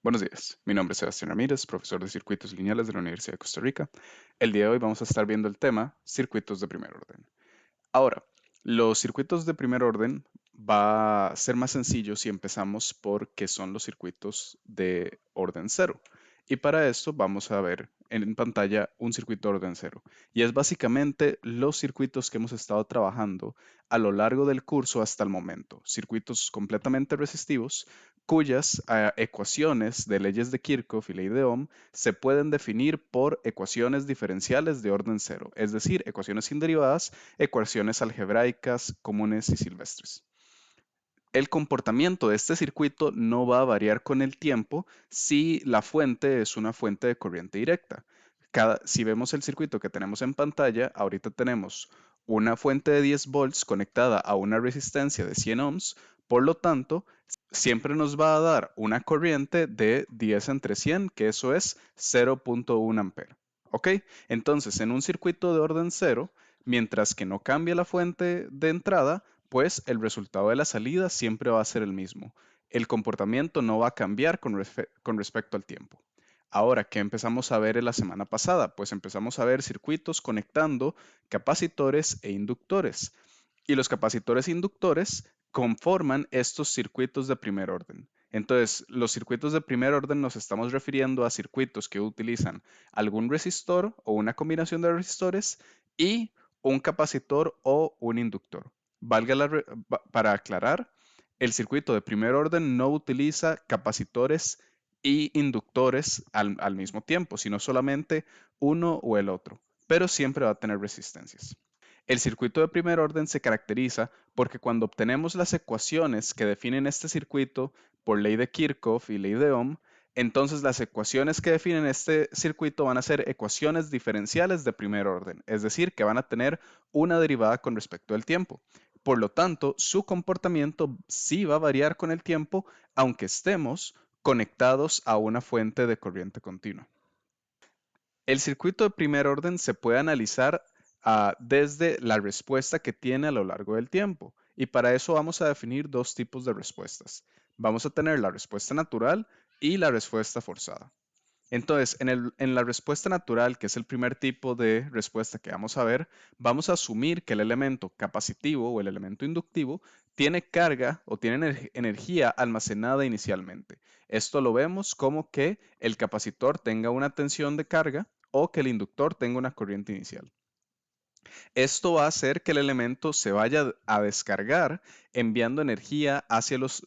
Buenos días, mi nombre es Sebastián Ramírez, profesor de circuitos lineales de la Universidad de Costa Rica. El día de hoy vamos a estar viendo el tema circuitos de primer orden. Ahora, los circuitos de primer orden va a ser más sencillo si empezamos por qué son los circuitos de orden cero. Y para esto vamos a ver en pantalla un circuito de orden cero. Y es básicamente los circuitos que hemos estado trabajando a lo largo del curso hasta el momento. Circuitos completamente resistivos cuyas ecuaciones de leyes de Kirchhoff y ley de Ohm se pueden definir por ecuaciones diferenciales de orden cero, es decir, ecuaciones sin derivadas, ecuaciones algebraicas comunes y silvestres. El comportamiento de este circuito no va a variar con el tiempo si la fuente es una fuente de corriente directa. Si vemos el circuito que tenemos en pantalla, ahorita tenemos una fuente de 10 volts conectada a una resistencia de 100 ohms, por lo tanto, siempre nos va a dar una corriente de 10 entre 100, que eso es 0.1 ampere. ¿Ok? Entonces, en un circuito de orden cero, mientras que no cambie la fuente de entrada, pues el resultado de la salida siempre va a ser el mismo. El comportamiento no va a cambiar con respecto al tiempo. Ahora, ¿qué empezamos a ver en la semana pasada? Pues empezamos a ver circuitos conectando capacitores e inductores. Y los capacitores e inductores conforman estos circuitos de primer orden. Entonces, los circuitos de primer orden nos estamos refiriendo a circuitos que utilizan algún resistor o una combinación de resistores y un capacitor o un inductor. Para aclarar, el circuito de primer orden no utiliza capacitores y inductores al mismo tiempo, sino solamente uno o el otro, pero siempre va a tener resistencias. El circuito de primer orden se caracteriza porque cuando obtenemos las ecuaciones que definen este circuito por ley de Kirchhoff y ley de Ohm, entonces las ecuaciones que definen este circuito van a ser ecuaciones diferenciales de primer orden, es decir, que van a tener una derivada con respecto al tiempo. Por lo tanto, su comportamiento sí va a variar con el tiempo, aunque estemos conectados a una fuente de corriente continua. El circuito de primer orden se puede analizar desde la respuesta que tiene a lo largo del tiempo. Y para eso vamos a definir dos tipos de respuestas. Vamos a tener la respuesta natural y la respuesta forzada. Entonces, en la respuesta natural, que es el primer tipo de respuesta que vamos a ver, vamos a asumir que el elemento capacitivo o el elemento inductivo tiene carga o tiene energía almacenada inicialmente. Esto lo vemos como que el capacitor tenga una tensión de carga o que el inductor tenga una corriente inicial. Esto va a hacer que el elemento se vaya a descargar enviando energía hacia los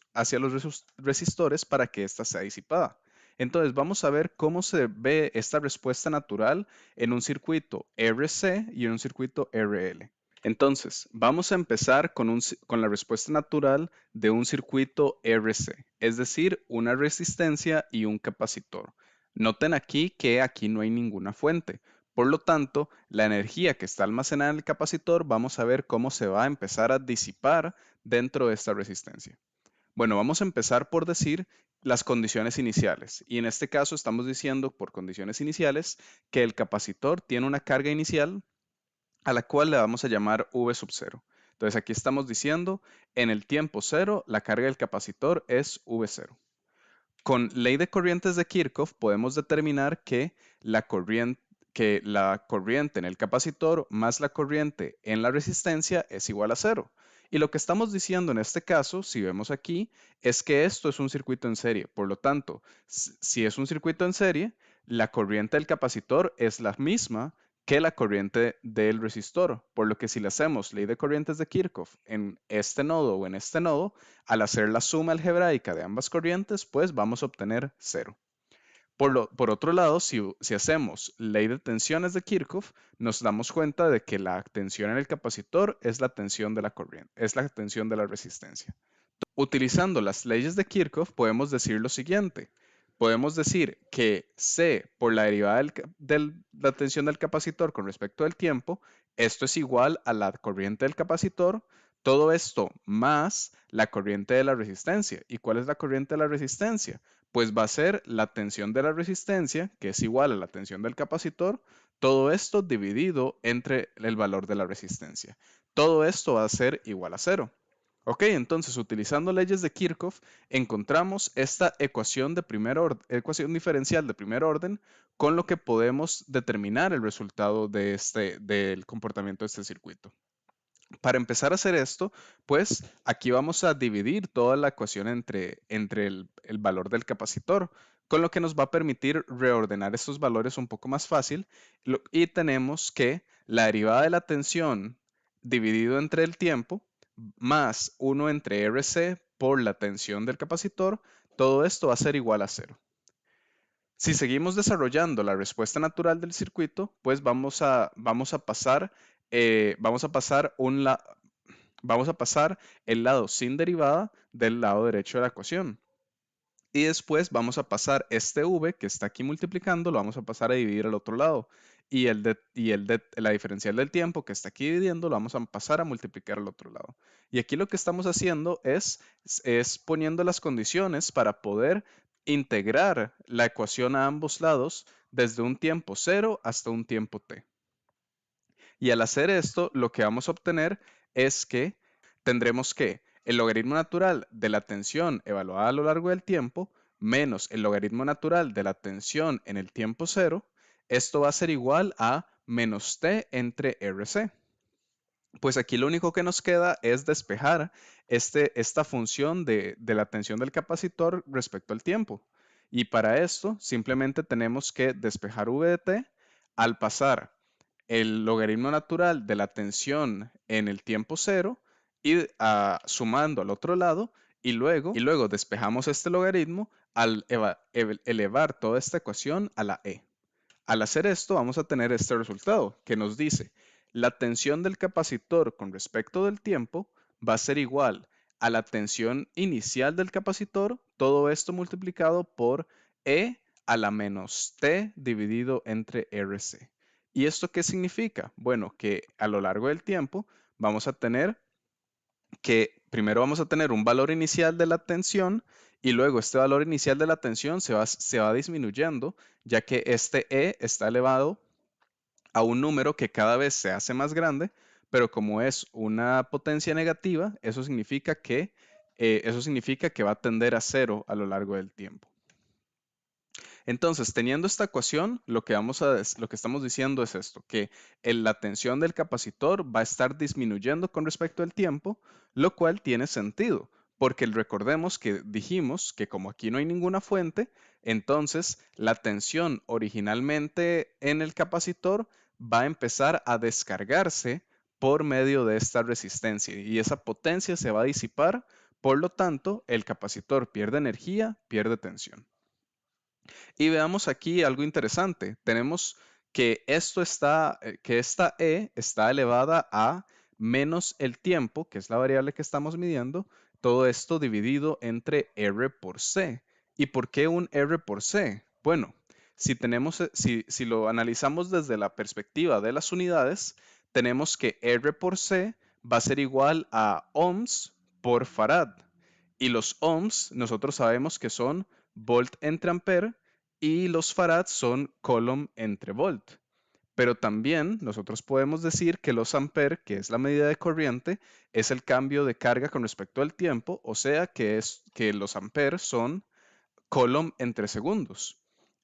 resistores para que ésta sea disipada. Entonces vamos a ver cómo se ve esta respuesta natural en un circuito RC y en un circuito RL. Entonces, vamos a empezar con la respuesta natural de un circuito RC, es decir, una resistencia y un capacitor. Noten aquí que aquí no hay ninguna fuente. Por lo tanto, la energía que está almacenada en el capacitor, vamos a ver cómo se va a empezar a disipar dentro de esta resistencia. Bueno, vamos a empezar por decir las condiciones iniciales. Y en este caso estamos diciendo por condiciones iniciales que el capacitor tiene una carga inicial a la cual le vamos a llamar V sub 0. Entonces aquí estamos diciendo en el tiempo cero la carga del capacitor es V0. Con ley de corrientes de Kirchhoff podemos determinar que la corriente en el capacitor más la corriente en la resistencia es igual a cero. Y lo que estamos diciendo en este caso, si vemos aquí, es que esto es un circuito en serie. Por lo tanto, si es un circuito en serie, la corriente del capacitor es la misma que la corriente del resistor. Por lo que si le hacemos ley de corrientes de Kirchhoff en este nodo o en este nodo, al hacer la suma algebraica de ambas corrientes, pues vamos a obtener cero. Por otro lado, si hacemos ley de tensiones de Kirchhoff, nos damos cuenta de que la tensión en el capacitor es la tensión de la corriente, es la tensión de la resistencia. Utilizando las leyes de Kirchhoff, podemos decir lo siguiente. Podemos decir que C por la derivada de la tensión del capacitor con respecto al tiempo, esto es igual a la corriente del capacitor, todo esto más la corriente de la resistencia. ¿Y cuál es la corriente de la resistencia? Pues va a ser la tensión de la resistencia, que es igual a la tensión del capacitor, todo esto dividido entre el valor de la resistencia. Todo esto va a ser igual a cero. Ok, entonces utilizando leyes de Kirchhoff, encontramos esta ecuación diferencial de primer orden con lo que podemos determinar el resultado del comportamiento de este circuito. Para empezar a hacer esto, pues aquí vamos a dividir toda la ecuación entre el valor del capacitor, con lo que nos va a permitir reordenar estos valores un poco más fácil. Y tenemos que la derivada de la tensión dividido entre el tiempo más 1 entre RC por la tensión del capacitor, todo esto va a ser igual a 0. Si seguimos desarrollando la respuesta natural del circuito, pues vamos a pasar, vamos a pasar vamos a pasar el lado sin derivada del lado derecho de la ecuación. Y después vamos a pasar este v que está aquí multiplicando, lo vamos a pasar a dividir al otro lado. Y la diferencial del tiempo que está aquí dividiendo, lo vamos a pasar a multiplicar al otro lado. Y aquí lo que estamos haciendo es poniendo las condiciones para poder integrar la ecuación a ambos lados desde un tiempo 0 hasta un tiempo t. Y al hacer esto, lo que vamos a obtener es que tendremos que el logaritmo natural de la tensión evaluada a lo largo del tiempo menos el logaritmo natural de la tensión en el tiempo cero, esto va a ser igual a menos t entre RC. Pues aquí lo único que nos queda es despejar esta función de la tensión del capacitor respecto al tiempo. Y para esto simplemente tenemos que despejar v de t al pasar el logaritmo natural de la tensión en el tiempo cero y sumando al otro lado y luego despejamos este logaritmo al elevar toda esta ecuación a la e. Al hacer esto vamos a tener este resultado que nos dice la tensión del capacitor con respecto del tiempo va a ser igual a la tensión inicial del capacitor, todo esto multiplicado por E a la menos T dividido entre RC. ¿Y esto qué significa? Bueno, que a lo largo del tiempo vamos a tener que primero vamos a tener un valor inicial de la tensión y luego este valor inicial de la tensión se va disminuyendo, ya que este E está elevado a un número que cada vez se hace más grande, pero como es una potencia negativa, eso significa que va a tender a cero a lo largo del tiempo. Entonces, teniendo esta ecuación, lo que estamos diciendo es esto, que la tensión del capacitor va a estar disminuyendo con respecto al tiempo, lo cual tiene sentido, porque recordemos que dijimos que como aquí no hay ninguna fuente, entonces la tensión originalmente en el capacitor va a empezar a descargarse por medio de esta resistencia y esa potencia se va a disipar, por lo tanto, el capacitor pierde energía, pierde tensión. Y veamos aquí algo interesante. Tenemos que que esta E está elevada a menos el tiempo, que es la variable que estamos midiendo, todo esto dividido entre R por C. ¿Y por qué un R por C? Bueno, si lo analizamos desde la perspectiva de las unidades, tenemos que R por C va a ser igual a ohms por farad. Y los ohms nosotros sabemos que son volt entre ampere y los farads son coulomb entre volt. Pero también nosotros podemos decir que los ampere, que es la medida de corriente, es el cambio de carga con respecto al tiempo, o sea que los ampere son coulomb entre segundos.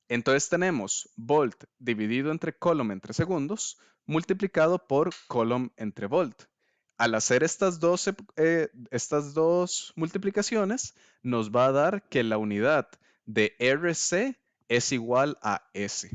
Entonces tenemos volt dividido entre coulomb entre segundos multiplicado por coulomb entre volt. Al hacer estas dos multiplicaciones, nos va a dar que la unidad de RC es igual a S.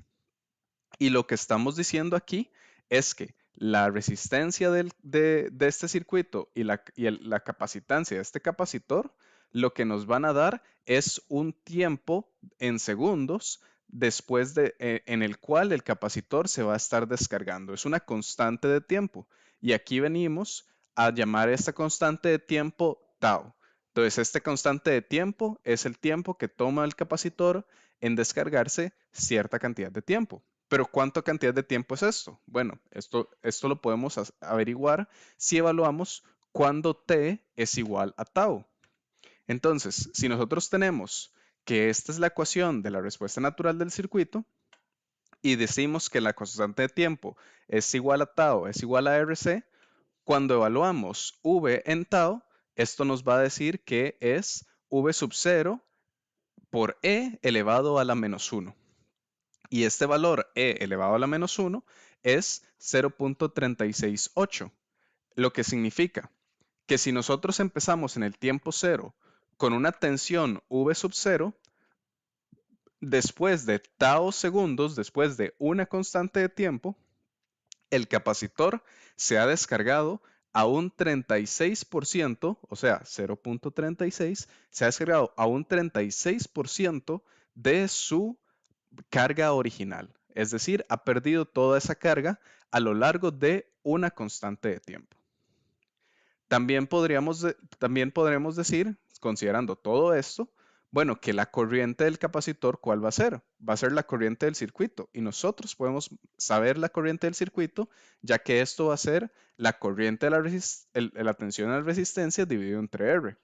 Y lo que estamos diciendo aquí es que la resistencia de este circuito y la capacitancia de este capacitor, lo que nos van a dar es un tiempo en segundos en el cual el capacitor se va a estar descargando. Es una constante de tiempo. Y aquí venimos a llamar esta constante de tiempo tau. Entonces, este constante de tiempo es el tiempo que toma el capacitor en descargarse cierta cantidad de tiempo. Pero ¿cuánta cantidad de tiempo es esto? Bueno, esto lo podemos averiguar si evaluamos cuando t es igual a tau. Entonces, si nosotros tenemos que esta es la ecuación de la respuesta natural del circuito y decimos que la constante de tiempo es igual a tau, es igual a RC, cuando evaluamos v en tau, esto nos va a decir que es V sub 0 por E elevado a la menos 1. Y este valor E elevado a la menos 1 es 0.368, lo que significa que si nosotros empezamos en el tiempo cero con una tensión V sub 0, después de tau segundos, después de una constante de tiempo, el capacitor se ha descargado a un 36%, o sea, 0.36, se ha descargado a un 36% de su carga original. Es decir, ha perdido toda esa carga a lo largo de una constante de tiempo. También podremos decir, considerando todo esto, bueno, que la corriente del capacitor, ¿cuál va a ser? Va a ser la corriente del circuito. Y nosotros podemos saber la corriente del circuito, ya que esto va a ser la corriente de la tensión a la resistencia dividido entre R.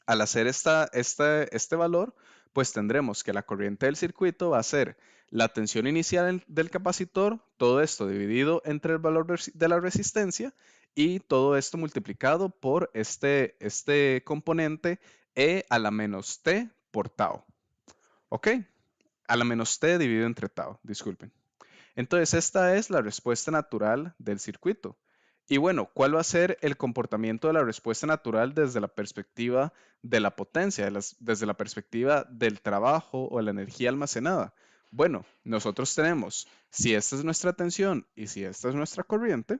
Al hacer este valor, pues tendremos que la corriente del circuito va a ser la tensión inicial del capacitor, todo esto dividido entre el valor de la resistencia y todo esto multiplicado por este componente E a la menos T por tau. ¿Ok? A la menos T dividido entre tau, disculpen. Entonces, esta es la respuesta natural del circuito. Y bueno, ¿cuál va a ser el comportamiento de la respuesta natural desde la perspectiva de la potencia, desde la perspectiva del trabajo o la energía almacenada? Bueno, nosotros tenemos, si esta es nuestra tensión y si esta es nuestra corriente,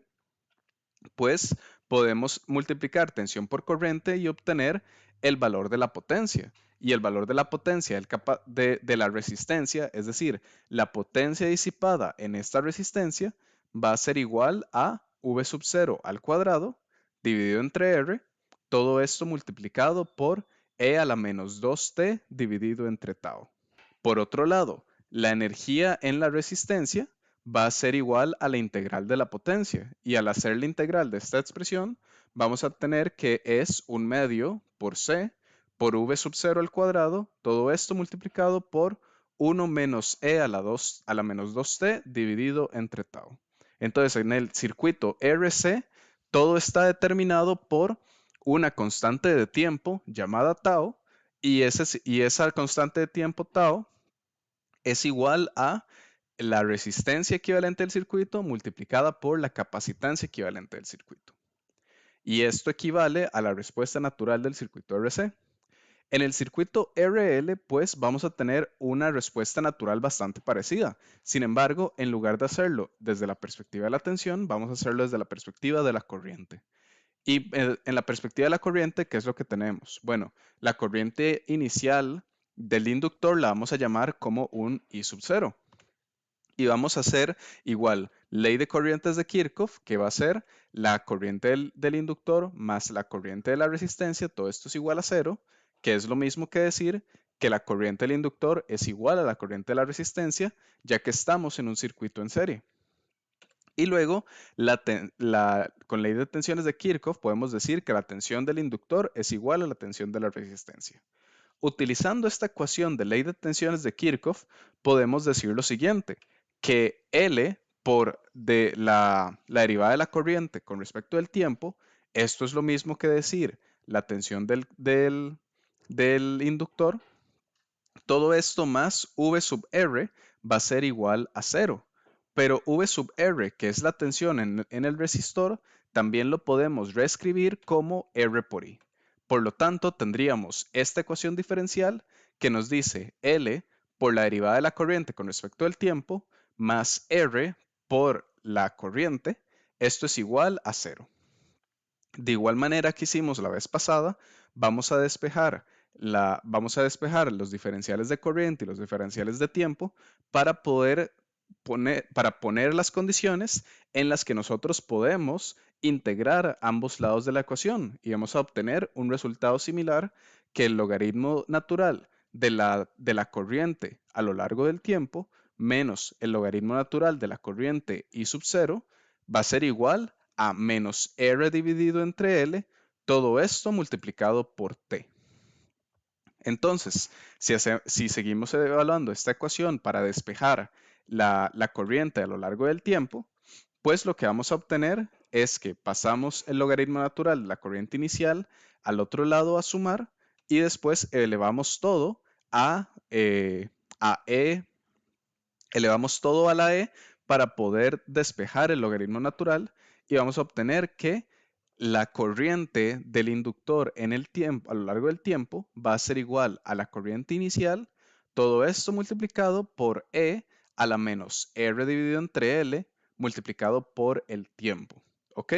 pues podemos multiplicar tensión por corriente y obtener el valor de la potencia. Y el valor de la potencia de la resistencia, es decir, la potencia disipada en esta resistencia, va a ser igual a V sub 0 al cuadrado dividido entre R, todo esto multiplicado por E a la menos 2T dividido entre tau. Por otro lado, la energía en la resistencia va a ser igual a la integral de la potencia. Y al hacer la integral de esta expresión, vamos a obtener que es un medio por C por V sub 0 al cuadrado, todo esto multiplicado por 1 menos E a la menos 2T dividido entre tau. Entonces, en el circuito RC, todo está determinado por una constante de tiempo llamada tau, y esa constante de tiempo tau es igual a la resistencia equivalente del circuito multiplicada por la capacitancia equivalente del circuito. Y esto equivale a la respuesta natural del circuito RC. En el circuito RL, pues vamos a tener una respuesta natural bastante parecida. Sin embargo, en lugar de hacerlo desde la perspectiva de la tensión, vamos a hacerlo desde la perspectiva de la corriente. Y en la perspectiva de la corriente, ¿qué es lo que tenemos? Bueno, la corriente inicial del inductor la vamos a llamar como un I sub 0. Y vamos a hacer igual ley de corrientes de Kirchhoff, que va a ser la corriente del inductor más la corriente de la resistencia, todo esto es igual a 0, que es lo mismo que decir que la corriente del inductor es igual a la corriente de la resistencia, ya que estamos en un circuito en serie. Y luego, con ley de tensiones de Kirchhoff, podemos decir que la tensión del inductor es igual a la tensión de la resistencia. Utilizando esta ecuación de ley de tensiones de Kirchhoff, podemos decir lo siguiente, que L por la derivada de la corriente con respecto al tiempo, esto es lo mismo que decir la tensión del inductor, todo esto más V sub R va a ser igual a 0. Pero V sub R, que es la tensión en el resistor, también lo podemos reescribir como R por I. Por lo tanto, tendríamos esta ecuación diferencial que nos dice L por la derivada de la corriente con respecto al tiempo más R por la corriente. Esto es igual a 0. De igual manera que hicimos la vez pasada, vamos a despejar los diferenciales de corriente y los diferenciales de tiempo para poner las condiciones en las que nosotros podemos integrar ambos lados de la ecuación y vamos a obtener un resultado similar que el logaritmo natural de la corriente a lo largo del tiempo menos el logaritmo natural de la corriente I sub 0 va a ser igual a menos R dividido entre L, todo esto multiplicado por T. Entonces, si seguimos evaluando esta ecuación para despejar la corriente a lo largo del tiempo, pues lo que vamos a obtener es que pasamos el logaritmo natural de la corriente inicial al otro lado a sumar y después elevamos todo a e, elevamos todo a la e para poder despejar el logaritmo natural y vamos a obtener que la corriente del inductor en el tiempo, a lo largo del tiempo, va a ser igual a la corriente inicial, todo esto multiplicado por E a la menos R dividido entre L multiplicado por el tiempo. ¿Ok?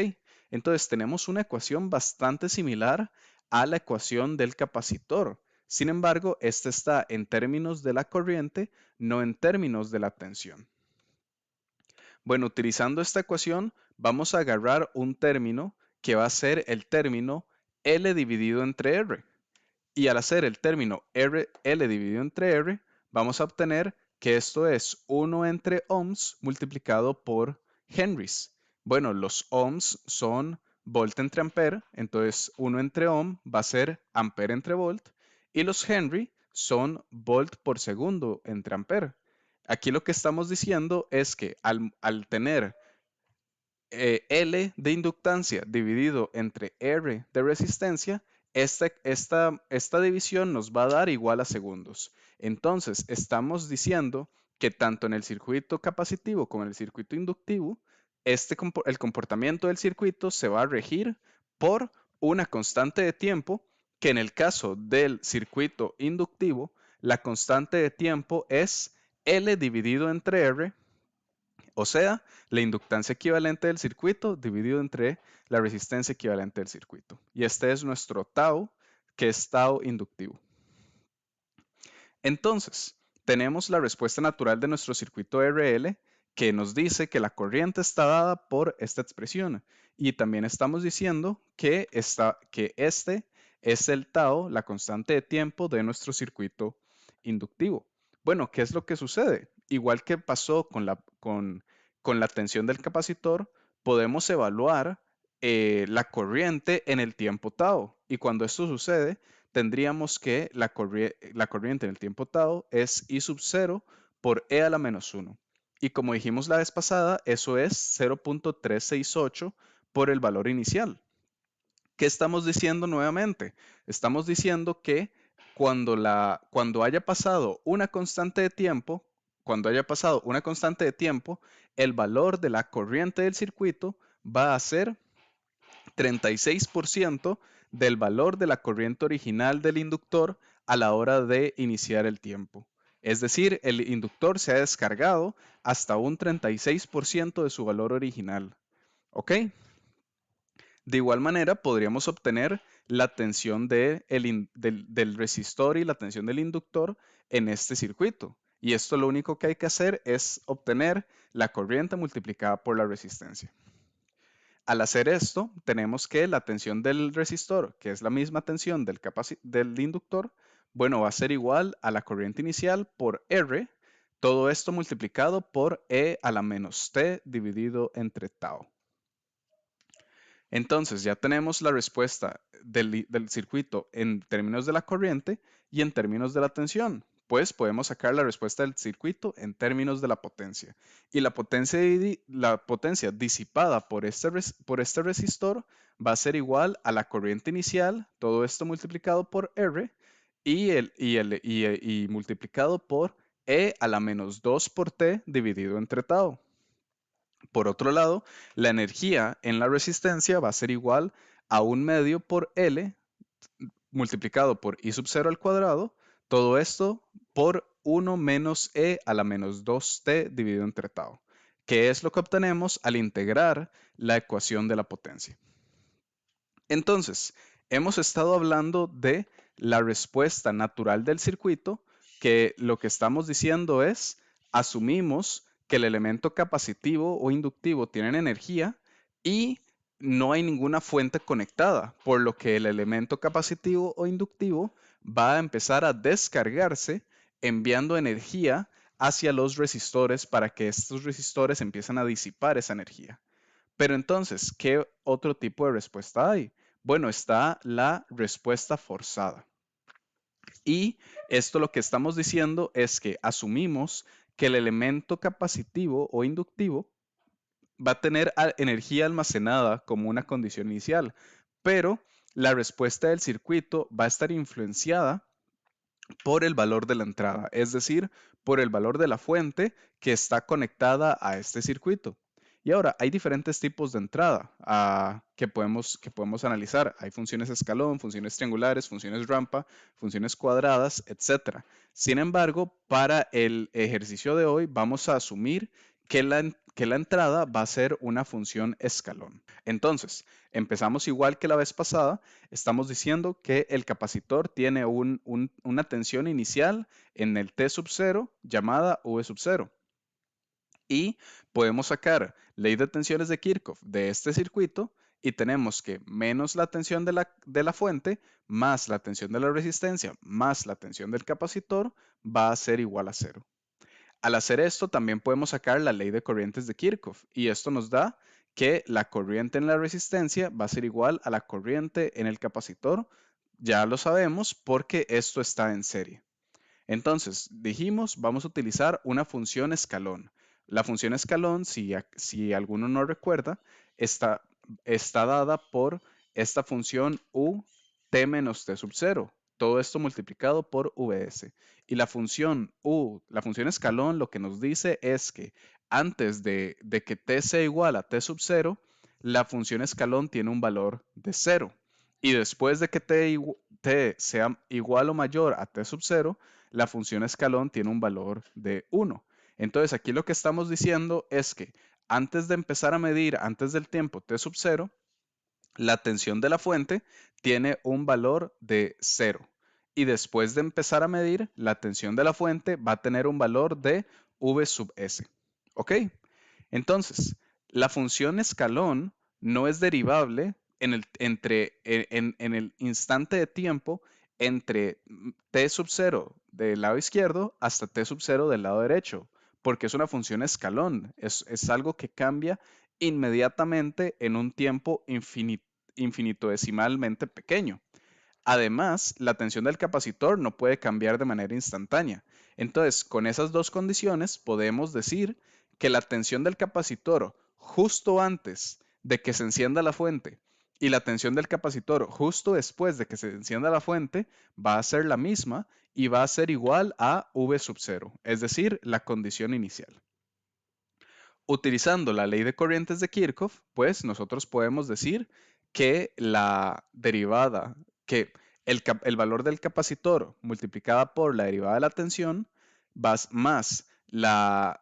Entonces tenemos una ecuación bastante similar a la ecuación del capacitor. Sin embargo, esta está en términos de la corriente, no en términos de la tensión. Bueno, utilizando esta ecuación, vamos a agarrar un término que va a ser el término L dividido entre R. Y al hacer el término L dividido entre R, vamos a obtener que esto es 1 entre ohms multiplicado por henrys. Bueno, los ohms son volt entre ampere, entonces 1 entre ohm va a ser ampere entre volt, y los henry son volt por segundo entre ampere. Aquí lo que estamos diciendo es que al tener L de inductancia dividido entre R de resistencia, esta división nos va a dar igual a segundos. Entonces, estamos diciendo que tanto en el circuito capacitivo como en el circuito inductivo, el comportamiento del circuito se va a regir por una constante de tiempo, que en el caso del circuito inductivo, la constante de tiempo es L dividido entre R, o sea, la inductancia equivalente del circuito dividido entre la resistencia equivalente del circuito. Y este es nuestro tau, que es tau inductivo. Entonces, tenemos la respuesta natural de nuestro circuito RL, que nos dice que la corriente está dada por esta expresión. Y también estamos diciendo que este es el tau, la constante de tiempo de nuestro circuito inductivo. Bueno, ¿qué es lo que sucede? Igual que pasó con la tensión del capacitor, podemos evaluar la corriente en el tiempo tau. Y cuando esto sucede, tendríamos que la corriente en el tiempo tau es I sub 0 por E a la menos 1. Y como dijimos la vez pasada, eso es 0.368 por el valor inicial. ¿Qué estamos diciendo nuevamente? Estamos diciendo que cuando haya pasado una constante de tiempo, el valor de la corriente del circuito va a ser 36% del valor de la corriente original del inductor a la hora de iniciar el tiempo. Es decir, el inductor se ha descargado hasta un 36% de su valor original. ¿Ok? De igual manera, podríamos obtener la tensión del resistor y la tensión del inductor en este circuito. Y esto lo único que hay que hacer es obtener la corriente multiplicada por la resistencia. Al hacer esto, tenemos que la tensión del resistor, que es la misma tensión del inductor, bueno, va a ser igual a la corriente inicial por R, todo esto multiplicado por E a la menos T dividido entre tau. Entonces ya tenemos la respuesta del circuito en términos de la corriente y en términos de la tensión. Pues podemos sacar la respuesta del circuito en términos de la potencia. Y la potencia disipada por este resistor va a ser igual a la corriente inicial, todo esto multiplicado por R y multiplicado por E a la menos 2 por T dividido entre tau. Por otro lado, la energía en la resistencia va a ser igual a 1/2 por L multiplicado por I sub 0 al cuadrado, todo esto por 1 menos E a la menos 2T dividido entre tau, que es lo que obtenemos al integrar la ecuación de la potencia. Entonces, hemos estado hablando de la respuesta natural del circuito, que lo que estamos diciendo es, asumimos que el elemento capacitivo o inductivo tiene energía y no hay ninguna fuente conectada, por lo que el elemento capacitivo o inductivo va a empezar a descargarse enviando energía hacia los resistores para que estos resistores empiecen a disipar esa energía. Pero entonces, ¿qué otro tipo de respuesta hay? Bueno, está la respuesta forzada. Y esto lo que estamos diciendo es que asumimos que el elemento capacitivo o inductivo va a tener energía almacenada como una condición inicial, pero la respuesta del circuito va a estar influenciada por el valor de la entrada, es decir, por el valor de la fuente que está conectada a este circuito. Y ahora, hay diferentes tipos de entrada que podemos analizar. Hay funciones escalón, funciones triangulares, funciones rampa, funciones cuadradas, etc. Sin embargo, para el ejercicio de hoy vamos a asumir que la entrada va a ser una función escalón. Entonces, empezamos igual que la vez pasada. Estamos diciendo que el capacitor tiene una tensión inicial en el T sub 0 llamada V sub 0. Y podemos sacar ley de tensiones de Kirchhoff de este circuito y tenemos que menos la tensión de la fuente más la tensión de la resistencia más la tensión del capacitor va a ser igual a cero. Al hacer esto, también podemos sacar la ley de corrientes de Kirchhoff y esto nos da que la corriente en la resistencia va a ser igual a la corriente en el capacitor. Ya lo sabemos porque esto está en serie. Entonces, dijimos, vamos a utilizar una función escalón. La función escalón, si alguno no recuerda, está, está dada por esta función u t menos t sub 0. Todo esto multiplicado por vs. Y la función escalón, lo que nos dice es que antes de que t sea igual a t sub 0, la función escalón tiene un valor de 0. Y después de que t sea igual o mayor a t sub 0, la función escalón tiene un valor de 1. Entonces aquí lo que estamos diciendo es que antes de empezar a medir, antes del tiempo t sub 0, la tensión de la fuente tiene un valor de 0. Y después de empezar a medir, la tensión de la fuente va a tener un valor de V sub S. ¿Ok? Entonces, la función escalón no es derivable en el instante de tiempo entre t sub 0 del lado izquierdo hasta t sub 0 del lado derecho, porque es una función escalón, es algo que cambia inmediatamente en un tiempo infinitesimalmente pequeño. Además, la tensión del capacitor no puede cambiar de manera instantánea. Entonces, con esas dos condiciones, podemos decir que la tensión del capacitor justo antes de que se encienda la fuente y la tensión del capacitor justo después de que se encienda la fuente va a ser la misma y va a ser igual a V sub 0, es decir, la condición inicial. Utilizando la ley de corrientes de Kirchhoff, pues nosotros podemos decir que la derivada, que el valor del capacitor multiplicada por la derivada de la tensión más la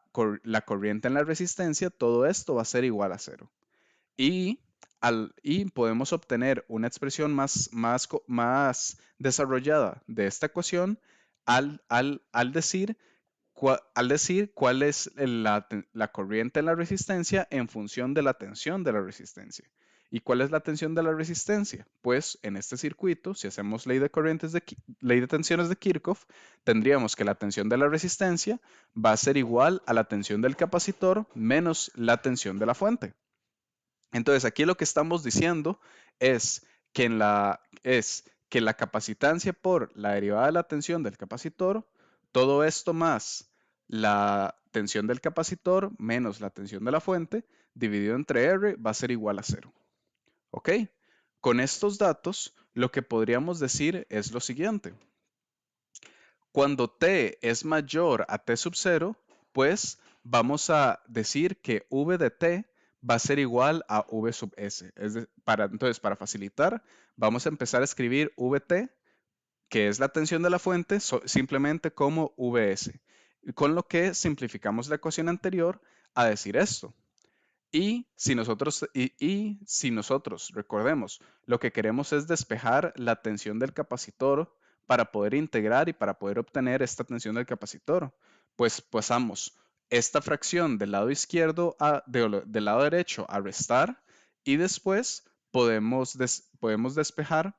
corriente en la resistencia, todo esto va a ser igual a cero. Y podemos obtener una expresión más desarrollada de esta ecuación al decir cuál es la corriente en la resistencia en función de la tensión de la resistencia. ¿Y cuál es la tensión de la resistencia? Pues en este circuito, si hacemos ley de tensiones de Kirchhoff, tendríamos que la tensión de la resistencia va a ser igual a la tensión del capacitor menos la tensión de la fuente. Entonces aquí lo que estamos diciendo es que la capacitancia por la derivada de la tensión del capacitor, todo esto más la tensión del capacitor menos la tensión de la fuente, dividido entre R, va a ser igual a cero. ¿Ok? Con estos datos, lo que podríamos decir es lo siguiente. Cuando t es mayor a t sub 0, pues vamos a decir que v de t va a ser igual a v sub s. Entonces, para facilitar, vamos a empezar a escribir vt, que es la tensión de la fuente, simplemente como vs. Con lo que simplificamos la ecuación anterior a decir esto. Y si nosotros, recordemos, lo que queremos es despejar la tensión del capacitor para poder integrar y para poder obtener esta tensión del capacitor, pues pasamos esta fracción del lado izquierdo del lado derecho a restar y después podemos despejar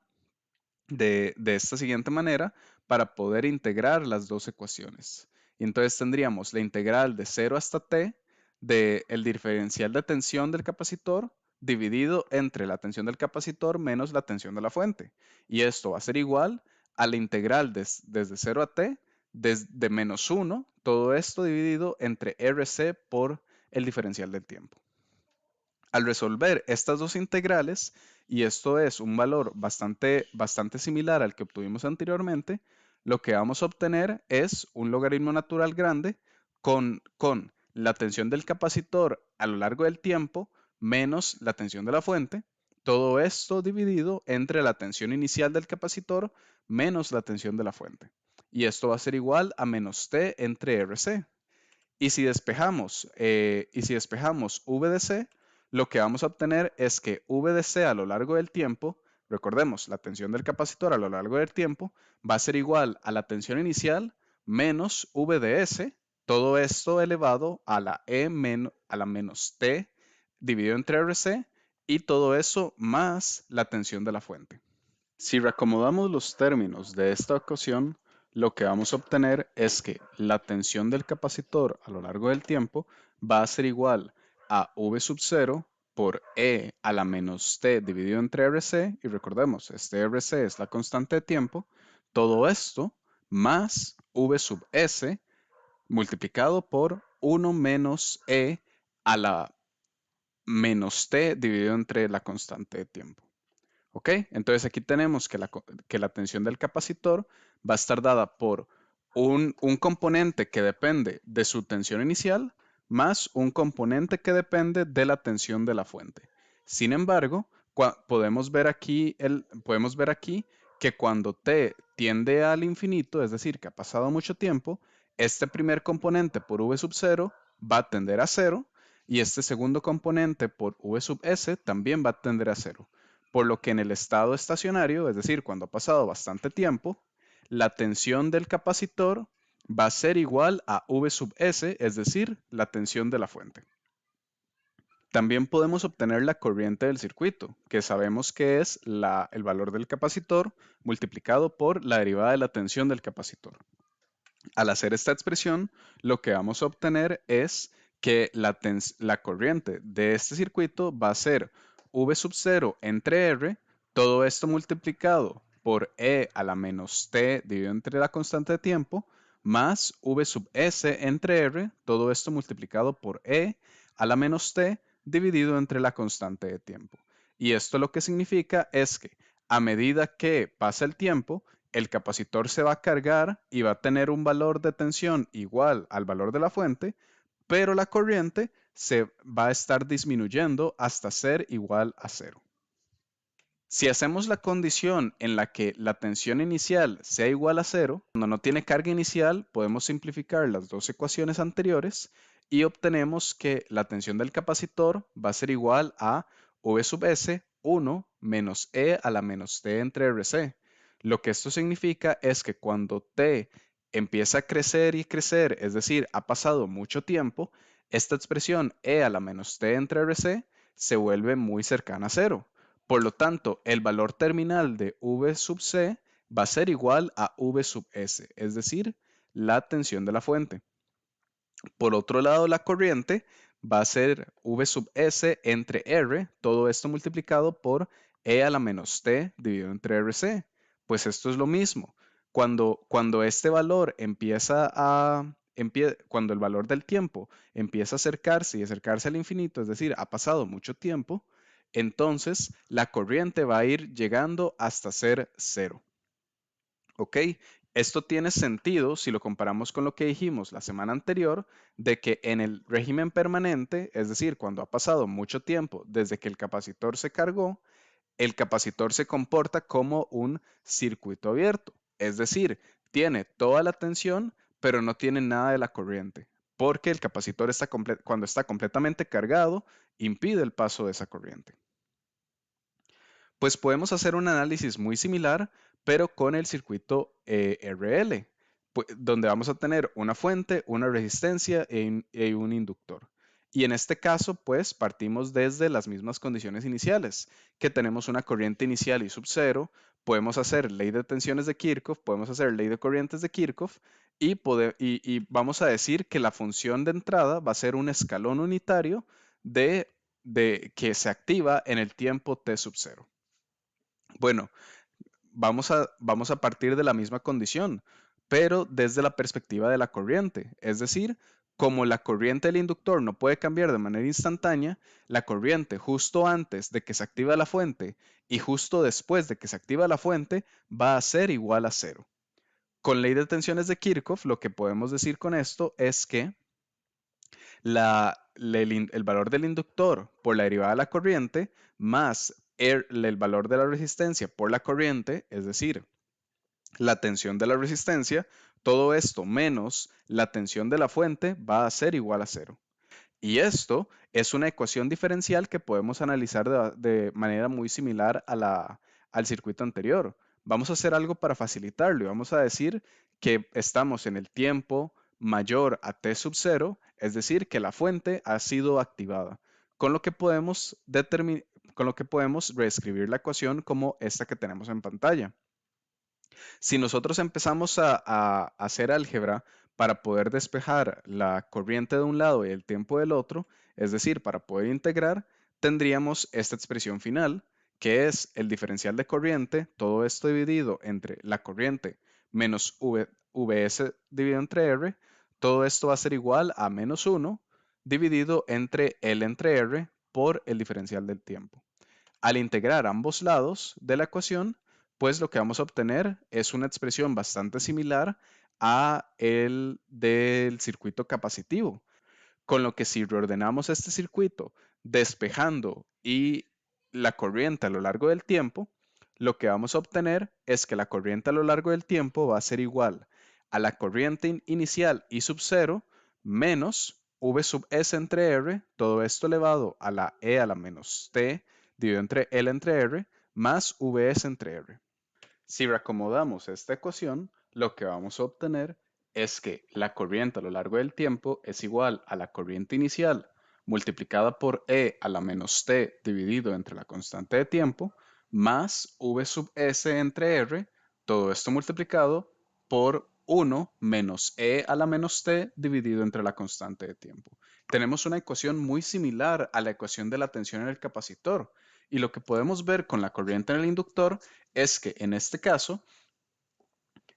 de esta siguiente manera para poder integrar las dos ecuaciones. Y entonces tendríamos la integral de 0 hasta t del diferencial de tensión del capacitor dividido entre la tensión del capacitor menos la tensión de la fuente. Y esto va a ser igual a la integral desde 0 a t desde menos 1, todo esto dividido entre RC por el diferencial del tiempo. Al resolver estas dos integrales, y esto es un valor bastante similar al que obtuvimos anteriormente, lo que vamos a obtener es un logaritmo natural grande con la tensión del capacitor a lo largo del tiempo menos la tensión de la fuente. Todo esto dividido entre la tensión inicial del capacitor menos la tensión de la fuente. Y esto va a ser igual a menos T entre RC. Y si despejamos V de C, lo que vamos a obtener es que V de C a lo largo del tiempo, recordemos, la tensión del capacitor a lo largo del tiempo va a ser igual a la tensión inicial menos V de S, todo esto elevado a la a la menos T dividido entre RC, y todo eso más la tensión de la fuente. Si reacomodamos los términos de esta ecuación, lo que vamos a obtener es que la tensión del capacitor a lo largo del tiempo va a ser igual a V sub 0 por E a la menos T dividido entre RC, y recordemos, este RC es la constante de tiempo, todo esto más V sub S multiplicado por 1 menos E a la menos T dividido entre la constante de tiempo. ¿Ok? Entonces aquí tenemos que la tensión del capacitor va a estar dada por un componente que depende de su tensión inicial más un componente que depende de la tensión de la fuente. Sin embargo, podemos ver aquí que cuando t tiende al infinito, es decir, que ha pasado mucho tiempo, este primer componente por v sub 0 va a tender a 0 y este segundo componente por v sub s también va a tender a 0. Por lo que en el estado estacionario, es decir, cuando ha pasado bastante tiempo, la tensión del capacitor va a ser igual a V sub S, es decir, la tensión de la fuente. También podemos obtener la corriente del circuito, que sabemos que es el valor del capacitor multiplicado por la derivada de la tensión del capacitor. Al hacer esta expresión, lo que vamos a obtener es que la corriente de este circuito va a ser V sub 0 entre R, todo esto multiplicado por E a la menos T dividido entre la constante de tiempo, más V sub S entre R, todo esto multiplicado por E a la menos T dividido entre la constante de tiempo. Y esto lo que significa es que a medida que pasa el tiempo, el capacitor se va a cargar y va a tener un valor de tensión igual al valor de la fuente, pero la corriente se va a estar disminuyendo hasta ser igual a cero. Si hacemos la condición en la que la tensión inicial sea igual a cero, cuando no tiene carga inicial, podemos simplificar las dos ecuaciones anteriores y obtenemos que la tensión del capacitor va a ser igual a V sub S 1 menos E a la menos T entre RC. Lo que esto significa es que cuando T empieza a crecer y crecer, es decir, ha pasado mucho tiempo, esta expresión E a la menos T entre RC se vuelve muy cercana a cero. Por lo tanto, el valor terminal de V sub C va a ser igual a V sub S, es decir, la tensión de la fuente. Por otro lado, la corriente va a ser V sub S entre R, todo esto multiplicado por E a la menos T dividido entre RC. Pues esto es lo mismo. Cuando este valor cuando el valor del tiempo empieza a acercarse y acercarse al infinito, es decir, ha pasado mucho tiempo, entonces la corriente va a ir llegando hasta ser cero. ¿Ok? Esto tiene sentido si lo comparamos con lo que dijimos la semana anterior, de que en el régimen permanente, es decir, cuando ha pasado mucho tiempo desde que el capacitor se cargó, el capacitor se comporta como un circuito abierto. Es decir, tiene toda la tensión, pero no tiene nada de la corriente, porque el capacitor cuando está completamente cargado, impide el paso de esa corriente. Pues podemos hacer un análisis muy similar, pero con el circuito RL, donde vamos a tener una fuente, una resistencia y un inductor. Y en este caso, pues partimos desde las mismas condiciones iniciales, que tenemos una corriente inicial y sub cero, podemos hacer ley de tensiones de Kirchhoff, podemos hacer ley de corrientes de Kirchhoff y vamos a decir que la función de entrada va a ser un escalón unitario que se activa en el tiempo t sub cero. Bueno, vamos a partir de la misma condición, pero desde la perspectiva de la corriente, es decir, como la corriente del inductor no puede cambiar de manera instantánea, la corriente justo antes de que se activa la fuente y justo después de que se activa la fuente va a ser igual a cero. Con ley de tensiones de Kirchhoff, lo que podemos decir con esto es que el valor del inductor por la derivada de la corriente más el valor de la resistencia por la corriente, es decir, la tensión de la resistencia, todo esto menos la tensión de la fuente va a ser igual a cero. Y esto es una ecuación diferencial que podemos analizar de manera muy similar al circuito anterior. Vamos a hacer algo para facilitarlo y vamos a decir que estamos en el tiempo mayor a t sub 0, es decir, que la fuente ha sido activada, con lo que con lo que podemos reescribir la ecuación como esta que tenemos en pantalla. Si nosotros empezamos a hacer álgebra para poder despejar la corriente de un lado y el tiempo del otro, es decir, para poder integrar, tendríamos esta expresión final, que es el diferencial de corriente, todo esto dividido entre la corriente menos Vs dividido entre R, todo esto va a ser igual a menos 1 dividido entre L entre R por el diferencial del tiempo. Al integrar ambos lados de la ecuación, pues lo que vamos a obtener es una expresión bastante similar a el del circuito capacitivo, con lo que si reordenamos este circuito despejando y la corriente a lo largo del tiempo, lo que vamos a obtener es que la corriente a lo largo del tiempo va a ser igual a la corriente inicial I sub 0 menos V sub S entre R, todo esto elevado a la E a la menos T dividido entre L entre R, más Vs entre R. Si reacomodamos esta ecuación, lo que vamos a obtener es que la corriente a lo largo del tiempo es igual a la corriente inicial multiplicada por E a la menos T dividido entre la constante de tiempo, más V sub S entre R, todo esto multiplicado por 1 menos E a la menos T dividido entre la constante de tiempo. Tenemos una ecuación muy similar a la ecuación de la tensión en el capacitor, y lo que podemos ver con la corriente en el inductor es que en este caso,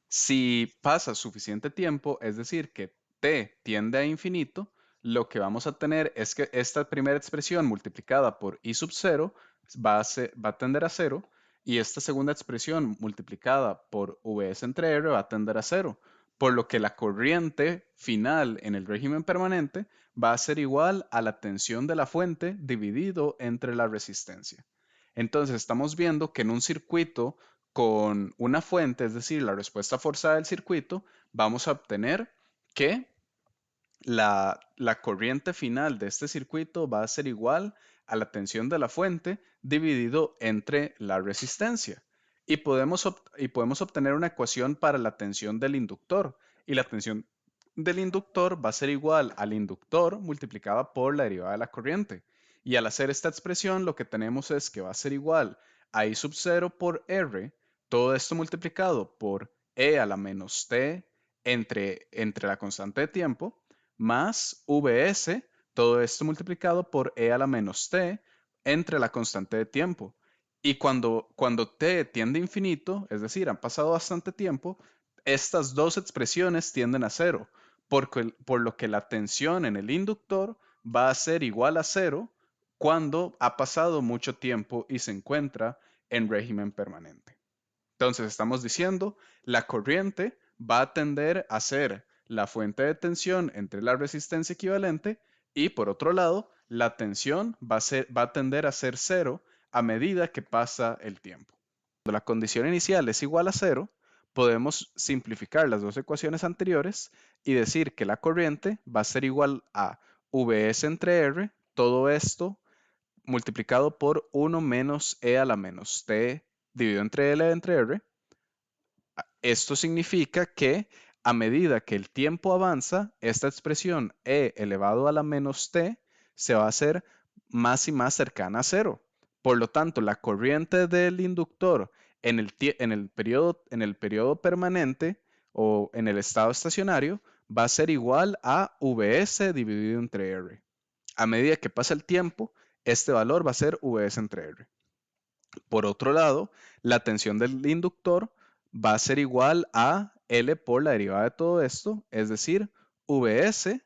si pasa suficiente tiempo, es decir, que t tiende a infinito, lo que vamos a tener es que esta primera expresión multiplicada por i sub 0 va a tender a 0 y esta segunda expresión multiplicada por vs entre r va a tender a 0, por lo que la corriente final en el régimen permanente va a ser igual a la tensión de la fuente dividido entre la resistencia. Entonces estamos viendo que en un circuito con una fuente, es decir, la respuesta forzada del circuito, vamos a obtener que la corriente final de este circuito va a ser igual a la tensión de la fuente dividido entre la resistencia. Y podemos obtener una ecuación para la tensión del inductor. Y la tensión del inductor va a ser igual al inductor multiplicada por la derivada de la corriente. Y al hacer esta expresión, lo que tenemos es que va a ser igual a I sub 0 por R, todo esto multiplicado por E a la menos T entre la constante de tiempo, más Vs, todo esto multiplicado por E a la menos T entre la constante de tiempo. Y cuando t tiende a infinito, es decir, han pasado bastante tiempo, estas dos expresiones tienden a cero, por lo que la tensión en el inductor va a ser igual a cero cuando ha pasado mucho tiempo y se encuentra en régimen permanente. Entonces estamos diciendo, la corriente va a tender a ser la fuente de tensión entre la resistencia equivalente y por otro lado, la tensión va a tender a ser cero a medida que pasa el tiempo. Cuando la condición inicial es igual a cero, podemos simplificar las dos ecuaciones anteriores y decir que la corriente va a ser igual a Vs entre R, todo esto multiplicado por 1 menos E a la menos T dividido entre L entre R. Esto significa que a medida que el tiempo avanza, esta expresión E elevado a la menos T se va a hacer más y más cercana a cero. Por lo tanto, la corriente del inductor en el periodo permanente o en el estado estacionario va a ser igual a Vs dividido entre R. A medida que pasa el tiempo, este valor va a ser Vs entre R. Por otro lado, la tensión del inductor va a ser igual a L por la derivada de todo esto, es decir, Vs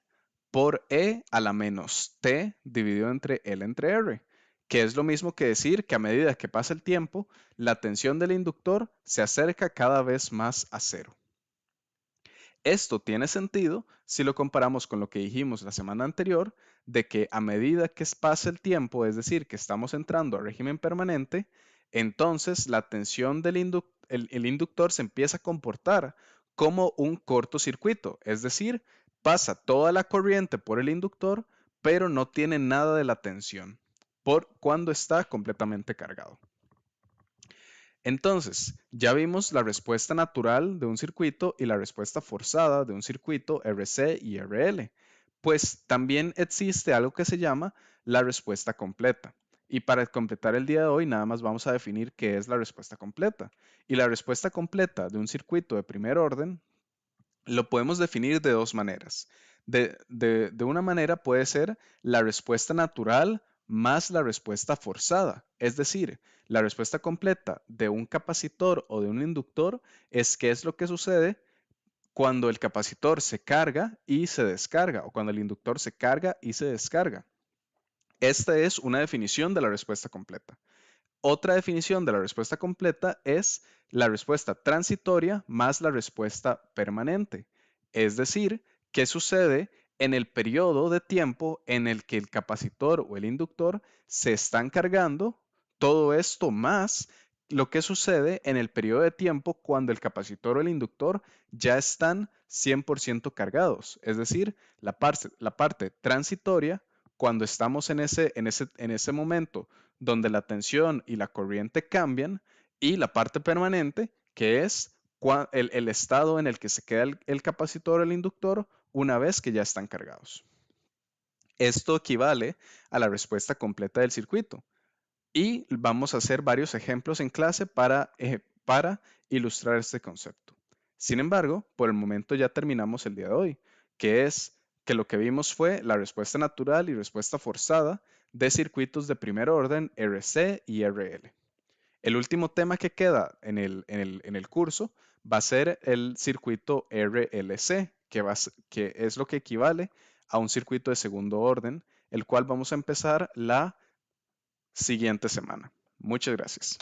por E a la menos T dividido entre L entre R, que es lo mismo que decir que a medida que pasa el tiempo, la tensión del inductor se acerca cada vez más a cero. Esto tiene sentido si lo comparamos con lo que dijimos la semana anterior, de que a medida que pasa el tiempo, es decir, que estamos entrando a régimen permanente, entonces la tensión del el inductor se empieza a comportar como un cortocircuito, es decir, pasa toda la corriente por el inductor, pero no tiene nada de la tensión por cuando está completamente cargado. Entonces, ya vimos la respuesta natural de un circuito y la respuesta forzada de un circuito RC y RL. Pues también existe algo que se llama la respuesta completa. Y para completar el día de hoy, nada más vamos a definir qué es la respuesta completa. Y la respuesta completa de un circuito de primer orden lo podemos definir de dos maneras. De una manera puede ser la respuesta natural más la respuesta forzada. Es decir, la respuesta completa de un capacitor o de un inductor es qué es lo que sucede cuando el capacitor se carga y se descarga, o cuando el inductor se carga y se descarga. Esta es una definición de la respuesta completa. Otra definición de la respuesta completa es la respuesta transitoria más la respuesta permanente. Es decir, qué sucede en el periodo de tiempo en el que el capacitor o el inductor se están cargando, todo esto más lo que sucede en el periodo de tiempo cuando el capacitor o el inductor ya están 100% cargados. Es decir, la parte transitoria, cuando estamos en ese momento donde la tensión y la corriente cambian, y la parte permanente, que es el estado en el que se queda el capacitor o el inductor una vez que ya están cargados. Esto equivale a la respuesta completa del circuito. Y vamos a hacer varios ejemplos en clase para ilustrar este concepto. Sin embargo, por el momento ya terminamos el día de hoy, que es que lo que vimos fue la respuesta natural y respuesta forzada de circuitos de primer orden RC y RL. El último tema que queda en el curso va a ser el circuito RLC, que es lo que equivale a un circuito de segundo orden, el cual vamos a empezar la siguiente semana. Muchas gracias.